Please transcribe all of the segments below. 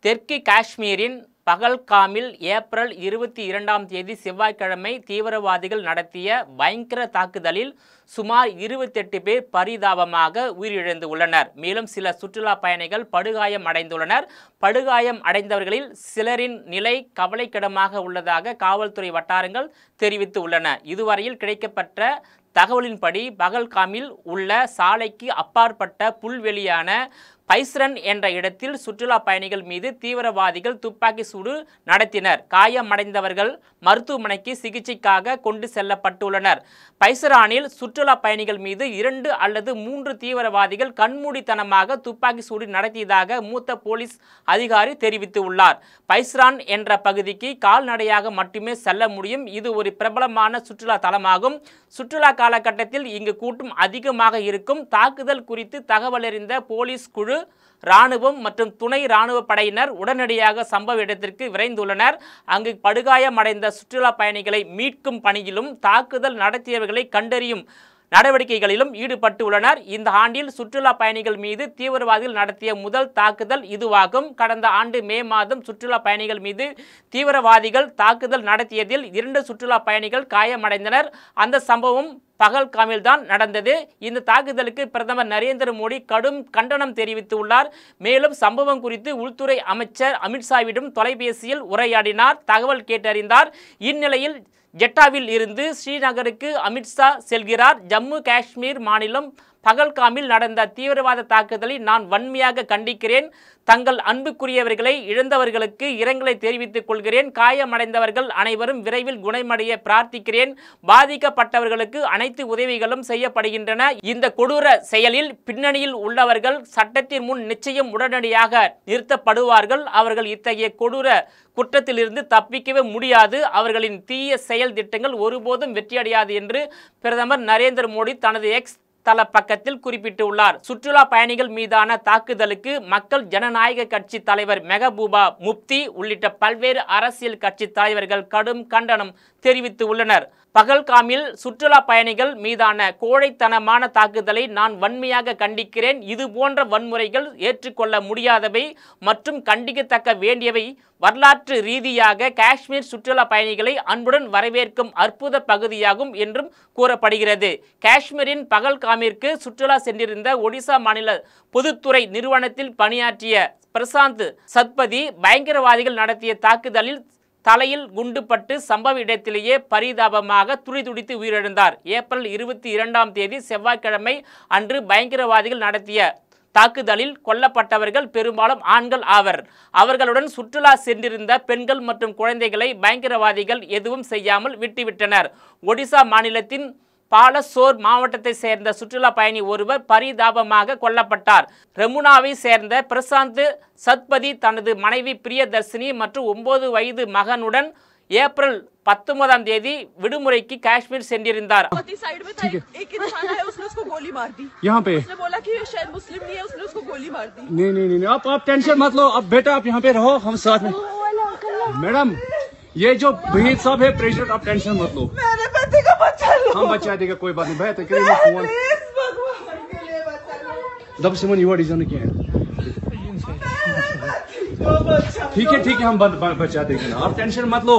தெற்கு காஷ்மீரின் பகல்காமில் ஏப்ரல் 22ஆம் தேதி செவ்வாய்க்கிழமை தீவிரவாதிகள் நடத்திய பயங்கர தாக்குதலில் சுமார் 28 பேர் பரிதாபமாக உயிரிழந்துள்ளனர். மேலும் சில சுற்றுலா பயணிகள் படுகாயம் அடைந்துள்ளனர். படுகாயம் அடைந்தவர்களில் சிலரின் நிலை கவலைக்கிடமாக உள்ளதாக காவல்துறை வட்டாரங்கள் தெரிவித்துள்ளன. இதுவரையில் கிடைக்கப்பட்ட தகவலின்படி பகல்காமில் உள்ள சாலைக்கு அப்பாற்பட்ட புல்வெளியான பைஸ்ரன் என்ற இடத்தில் சுற்றுலா பயணிகள் மீது தீவிரவாதிகள் துப்பாக்கி சூடு நடத்தினர். காயமடைந்தவர்கள் மருத்துவமனைக்கு சிகிச்சைக்காக கொண்டு செல்லப்பட்டுள்ளனர். பைஸ்ரானில் சுற்றுலா பயணிகள் மீது 2 அல்லது 3 தீவிரவாதிகள் கண்மூடித்தனமாக துப்பாக்கி சூடு நடத்தியதாக மூத்த போலீஸ் அதிகாரி தெரிவித்துள்ளார். பைஸ்ரான் என்ற பகுதிக்கு கால்நடையாக மட்டுமே செல்ல முடியும். இது ஒரு பிரபலமான சுற்றுலா தலமாகும். சுற்றுலா காலகட்டத்தில் இங்கு கூட்டம் அதிகமாக இருக்கும். தாக்குதல் குறித்து தகவலறிந்த போலீஸ் குழு, ராணுவம் மற்றும் துணை ராணுவ படையினர் உடனடியாக சம்பவ இடத்திற்கு விரைந்துள்ளனர். அங்கு படுகாயமடைந்த சுற்றுலா பயணிகளை மீட்கும் பணியிலும் தாக்குதல் நடத்தியவர்களை கண்டறியும் நடவடிக்கைகளிலும் ஈடுபட்டுள்ளனர். இந்த ஆண்டில் சுற்றுலா பயணிகள் மீது தீவிரவாதிகள் நடத்திய முதல் தாக்குதல் இதுவாகும். கடந்த ஆண்டு மே மாதம் சுற்றுலா பயணிகள் மீது தீவிரவாதிகள் தாக்குதல் நடத்தியதில் 2 சுற்றுலா பயணிகள் காயமடைந்தனர். அந்த சம்பவம் பகல்காமில் தான் நடந்தது. இந்த தாக்குதலுக்கு பிரதமர் நரேந்திர மோடி கடும் கண்டனம் தெரிவித்துள்ளார். மேலும் சம்பவம் குறித்து உள்துறை அமைச்சர் அமித்ஷாவிடம் தொலைபேசியில் உரையாடினார், தகவல் கேட்டறிந்தார். இந்நிலையில் ஜெட்டாவில் இருந்து ஸ்ரீநகருக்கு அமித்ஷா செல்கிறார். ஜம்மு காஷ்மீர் மாநிலம் பகல்காமில் நடந்த தீவிரவாத தாக்குதலை நான் வன்மையாக கண்டிக்கிறேன். தங்கள் அன்புக்குரியவர்களை இழந்தவர்களுக்கு இரங்கலை தெரிவித்துக் கொள்கிறேன். காயமடைந்தவர்கள் அனைவரும் விரைவில் குணமடைய பிரார்த்திக்கிறேன். பாதிக்கப்பட்டவர்களுக்கு அனைத்து உதவிகளும் செய்யப்படுகின்றன. இந்த கொடூர செயலில் பின்னணியில் உள்ளவர்கள் சட்டத்தின் முன் நிச்சயம் உடனடியாக நிறுத்தப்படுவார்கள். அவர்கள் இத்தகைய கொடூர குற்றத்திலிருந்து தப்பிக்கவே முடியாது. அவர்களின் தீய செயல் திட்டங்கள் ஒருபோதும் வெற்றியடையாது என்று பிரதமர் நரேந்திர மோடி தனது எக்ஸ் தள பக்கத்தில் குறிப்பிட்டுள்ளார். சுற்றுலா பயணிகள் மீதான தாக்குதலுக்கு மக்கள் ஜனநாயக கட்சி தலைவர் மெஹபூபா முப்தி உள்ளிட்ட பல்வேறு அரசியல் கட்சி தலைவர்கள் கடும் கண்டனம் தெரிவித்துள்ளனர். பகல்காமில் சுற்றுலா பயணிகள் மீதான கோழைத்தனமான தாக்குதலை நான் வன்மையாக கண்டிக்கிறேன். இது போன்ற வன்முறைகள் ஏற்றுக்கொள்ள முடியாதவை மற்றும் கண்டிக்கத்தக்க வேண்டியவை. வரலாற்று ரீதியாக காஷ்மீர் சுற்றுலா பயணிகளை அன்புடன் வரவேற்கும் அற்புத பகுதியாகும் என்றும் கூறப்படுகிறது. காஷ்மீரின் பகல்காமிற்கு சுற்றுலா சென்றிருந்த ஒடிசா மாநில பொதுத்துறை நிறுவனத்தில் பணியாற்றிய பிரசாந்த் சத்பதி பயங்கரவாதிகள் நடத்திய தாக்குதலில் தலையில் குண்டுபட்டு சம்பவ இடத்திலேயே பரிதாபமாக துடிதுடித்து உயிரிழந்தார். ஏப்ரல் 22ஆம் தேதி செவ்வாய்க்கிழமை அன்று பயங்கரவாதிகள் நடத்திய தாக்குதலில் கொல்லப்பட்டவர்கள் பெரும்பாலும் ஆண்கள் ஆவர். அவர்களுடன் சுற்றுலா சென்றிருந்த பெண்கள் மற்றும் குழந்தைகளை பயங்கரவாதிகள் எதுவும் செய்யாமல் விட்டுவிட்டனர். ஒடிசா மாநிலத்தின் பாலசோர் மாவட்டத்தை சேர்ந்த சுற்றுலா பயணி ஒருவர் பரிதாபமாக கொல்லப்பட்டார். ரெமுனாவை சேர்ந்த பிரசாந்த் சத்பதி தனது மனைவி பிரியதர்ஷினி மற்றும் 9 வயது மகனுடன் ஏப்ரல் 19ஆம் தேதி விடுமுறைக்கு காஷ்மீர் சென்றிருந்தார். ये जो भीड़ सब है प्रेशर, आप टेंशन मत लो, मेरे पति का बच्चा लो, हम बचा देगा, कोई बात नहीं भैया। तो फोन दब सिमन युवा डिजाइन क्या है, ठीक है ठीक है, हम बचा देंगे ना, आप टेंशन मत लो,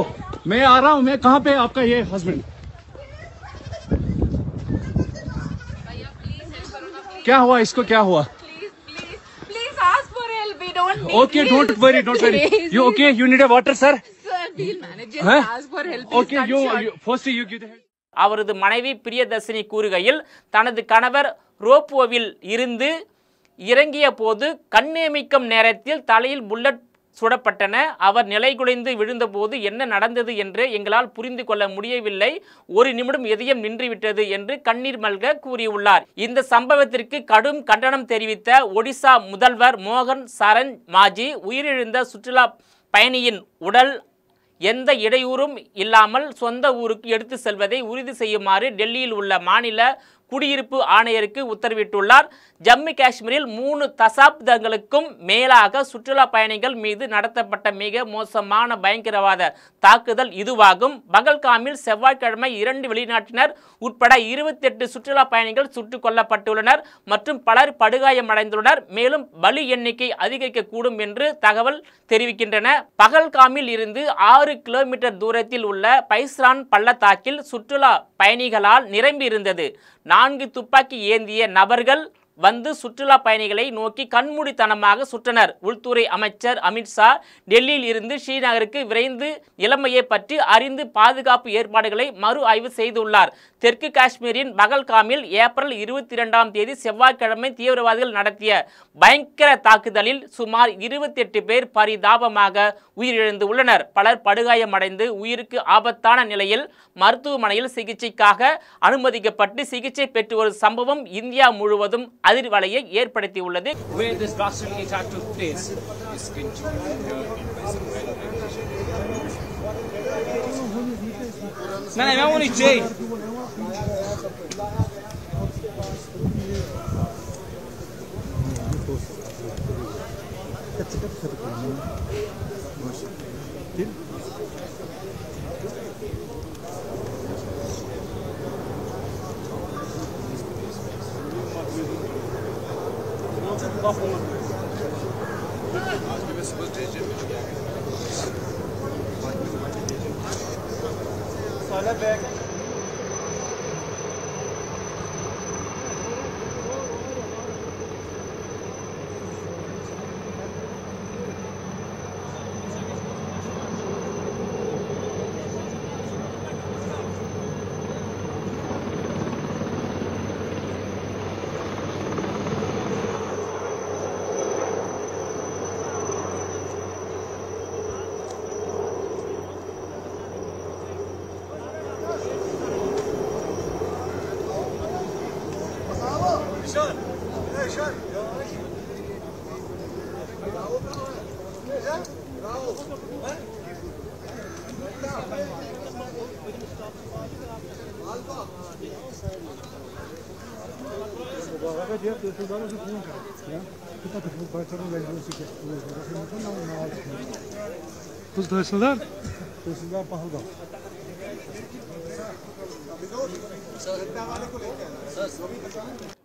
मैं आ रहा हूँ। मैं कहाँ पे आपका ये हस्बैंड, क्या हुआ इसको, क्या हुआ? Okay don't worry, you okay, you need a water sir, அவரது மனைவி பிரியதர்ஷினி கூறுகையில், தனது கணவர் ரோப்வோவில் இருந்து இறங்கிய போது கண்ணேமிக்கும் நேரத்தில் தலையில் புல்லட் சுடப்பட்டன. அவர் நிலைகுலைந்து விழுந்தபோது என்ன நடந்தது என்று எங்களால் புரிந்து கொள்ள முடியவில்லை. ஒரு நிமிடம் இதயம் நின்றுவிட்டது என்று கண்ணீர் மல்க கூறியுள்ளார். இந்த சம்பவத்திற்கு கடும் கண்டனம் தெரிவித்த ஒடிசா முதல்வர் மோகன் சரண் மாஜி உயிரிழந்த சுற்றுலா பயணியின் உடல் எந்த இடையூறும் இல்லாமல் சொந்த ஊருக்கு எடுத்து செல்வதை உறுதி செய்யுமாறு டெல்லியில் உள்ள மாநில குடியிருப்பு ஆணையருக்கு உத்தரவிட்டுள்ளார். ஜம்மு காஷ்மீரில் 3 தசாப்தங்களுக்கும் மேலாக சுற்றுலா பயணிகள் மீது நடத்தப்பட்ட மிக மோசமான பயங்கரவாத தாக்குதல் இதுவாகும். பகல்காமில் செவ்வாய்க்கிழமை 2 வெளிநாட்டினர் உட்பட 28 சுற்றுலா பயணிகள் சுட்டுக் கொல்லப்பட்டுள்ளனர் மற்றும் பலர் படுகாயமடைந்துள்ளனர். மேலும் பலி எண்ணிக்கை அதிகரிக்கக்கூடும் என்று தகவல் தெரிவிக்கின்றன. பகல்காமில் இருந்து 6 கிலோமீட்டர் தூரத்தில் உள்ள பைஸ்ரான் பள்ளத்தாக்கில் சுற்றுலா பயணிகளால் நிரம்பி இருந்தது. 4 துப்பாக்கி ஏந்திய நபர்கள் வந்து சுற்றுலா பயணிகளை நோக்கி கண்மூடித்தனமாக சுட்டனர். உள்துறை அமைச்சர் அமித்ஷா டெல்லியில் இருந்து ஸ்ரீநகருக்கு விரைந்து நிலைமையை பற்றி அறிந்து பாதுகாப்பு ஏற்பாடுகளை மறு ஆய்வு செய்துள்ளார். தெற்கு காஷ்மீரின் பகல்காமில் ஏப்ரல் 22ஆம் தேதி செவ்வாய்க்கிழமை தீவிரவாதிகள் நடத்திய பயங்கர தாக்குதலில் சுமார் 28 பேர் பரிதாபமாக உயிரிழந்து உள்ளனர். பலர் படுகாயமடைந்து உயிருக்கு ஆபத்தான நிலையில் மருத்துவமனையில் சிகிச்சைக்காக அனுமதிக்கப்பட்டு சிகிச்சை பெற்று வரும் சம்பவம் இந்தியா முழுவதும் அதிர்வலையை ஏற்படுத்தியுள்ளது.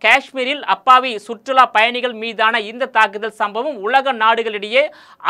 காஷ்மீரில் அப்பாவி சுற்றுலா பயணிகள் மீதான இந்த தாக்குதல் சம்பவம் உலக நாடுகளிடையே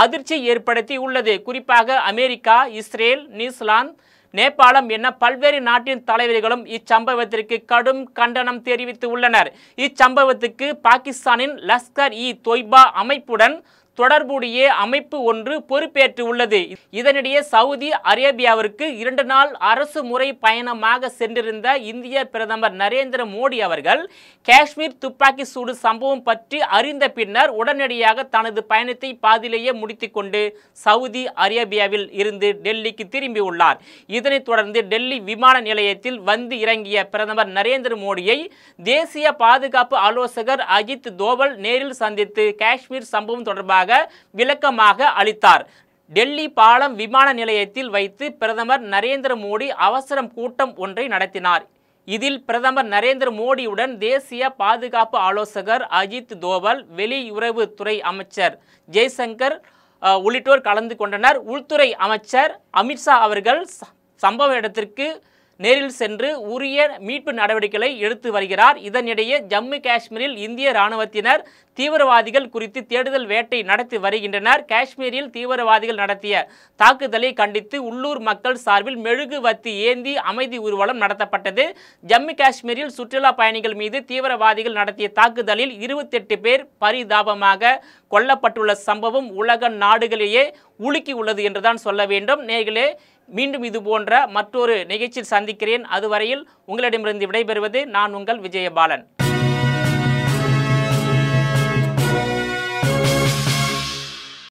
அதிர்ச்சி ஏற்படுத்தி உள்ளது. குறிப்பாக அமெரிக்கா, இஸ்ரேல், நியூசிலாந்து, நேபாளம் என பல்வேறு நாட்டின் தலைவர்களும் இச்சம்பவத்திற்கு கடும் கண்டனம் தெரிவித்து உள்ளனர். இச்சம்பவத்துக்கு பாகிஸ்தானின் லஷ்கர்-இ-தொய்பா அமைப்புடன் தொடர்புடைய அமைப்பு ஒன்று பொறுப்பேற்று உள்ளது. இதனிடையே சவுதி அரேபியாவிற்கு 2 நாள் அரசு முறை பயணமாக சென்றிருந்த இந்திய பிரதமர் நரேந்திர மோடி அவர்கள் காஷ்மீர் துப்பாக்கி சூடு சம்பவம் பற்றி அறிந்த பின்னர் உடனடியாக தனது பயணத்தை பாதியிலேயே முடித்துக்கொண்டு சவுதி அரேபியாவில் இருந்து டெல்லிக்கு திரும்பியுள்ளார். இதனைத் தொடர்ந்து டெல்லி விமான நிலையத்தில் வந்து இறங்கிய பிரதமர் நரேந்திர மோடியை தேசிய பாதுகாப்பு ஆலோசகர் அஜித் தோவல் நேரில் சந்தித்து காஷ்மீர் சம்பவம் தொடர்பாக விளக்கமாக அளித்தார். டெல்லி பாலம் விமான நிலையத்தில் வைத்து பிரதமர் நரேந்திர மோடி அவசரம் கூட்டம் ஒன்றை நடத்தினார். இதில் பிரதமர் நரேந்திர மோடியுடன் தேசிய பாதுகாப்பு ஆலோசகர் அஜித் தோவல், வெளியுறவுத்துறை அமைச்சர் ஜெய்சங்கர் உள்ளிட்டோர் கலந்து கொண்டனர். உள்துறை அமைச்சர் அமித்ஷா அவர்கள் சம்பவ இடத்திற்கு நேரில் சென்று உரிய மீட்பு நடவடிக்கைகளை எடுத்து வருகிறார். இதனிடையே ஜம்மு காஷ்மீரில் இந்திய இராணுவத்தினர் தீவிரவாதிகள் குறித்து தேடுதல் வேட்டை நடத்தி வருகின்றனர். காஷ்மீரில் தீவிரவாதிகள் நடத்திய தாக்குதலை கண்டித்து உள்ளூர் மக்கள் சார்பில் மெழுகுவர்த்தி ஏந்தி அமைதி ஊர்வலம் நடத்தப்பட்டது. ஜம்மு காஷ்மீரில் சுற்றுலா பயணிகள் மீது தீவிரவாதிகள் நடத்திய தாக்குதலில் 28 பேர் பரிதாபமாக கொல்லப்பட்டுள்ள சம்பவம் உலக நாடுகளிலேயே உலுக்கி உள்ளது என்றுதான் சொல்ல வேண்டும். நேயர்களே, மீண்டும் இது போன்ற மற்றொரு நிகழ்ச்சியில் சந்திக்கிறேன். அதுவரையில் உங்களிடமிருந்து விடைபெறுவது நான் உங்கள் விஜயபாலன்.